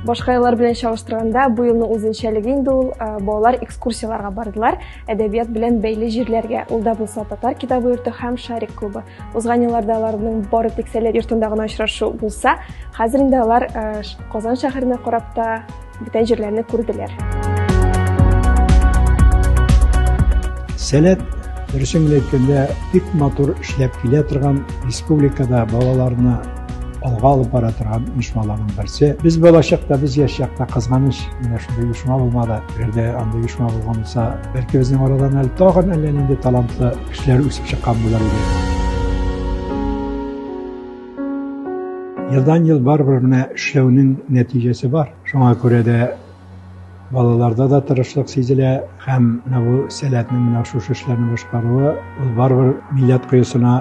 Башка еллар белән чагыштырганда, бу елның үзенчәлеге инде ул балалар экскурсияларга бардылар, әдәбият белән бәйле җирләргә. Ул да булса Татар китабы йорты һәм Шарик клубы. Узган елларда аларның бары тик сәләт йортында гына очрашу булса, хәзер инде алар Казан шәһәренә карап та бүтән җирләрне күрделәр. Сәләт дөресен әйткәндә бик матур эшләп килә торган республикада балаларны алга алып бара торган оешмаларның берсе. Без балачакта, без яшь чакта кызганыч менә шундый оешма булмады. Бердә андый оешма булган булса, бәлки безнең арадан әле тагын әллә нинди талантлы кешеләр үсеп чыккан булар иде. Елдан-ел барыбер менә эшләүнең нәтиҗәсе бар. Шуңа күрә дә балаларда да тырышлык сизелә һәм менә бу сәләтнең менә шушы эшләрне башкаруы ул барыбер милләт кыюсына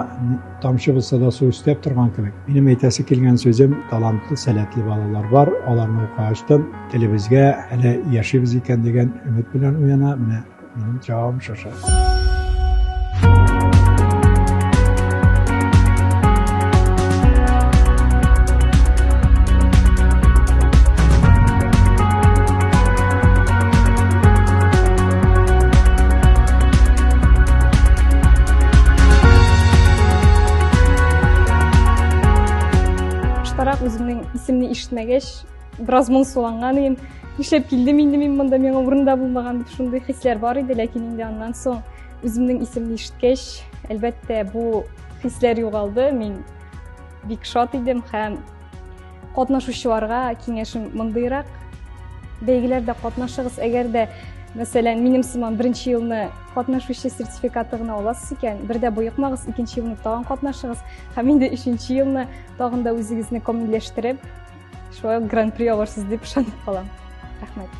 тамчы булса да су өстәп торган кебек. Минем әйтәсе килгән сүзем, талантлы, сәләтле балалар бар. Аларны укыгачтан телебезгә әле яшибез икән дигән өмет белән уяна. Менә минем җавабым шушы. Үземнең исемне ишетмәгәч, бераз моңсуланган идем. Нишләп килдем инде мин монда, миңа урында булмаган дип шундый хисләр бар иде, ләкин инде аннан соң үземнең исемне ишеткәч, әлбәттә бу хисләр югалды. Мин бик шат идем һәм катнашучыларга киңәшем мондыйрак: бәйгеләрдә катнашыгыз, әгәр дә мәсәлән минем сыман беренче елны катнашучы сертификаты гына аласыз икән, бердә боекмагыз, икенче елны тагын катнашыгыз һәм инде өченче елны тагын да үзегезне камилләштереп, шулай гран-при алырсыз дип ышанып калам. Рәхмәт.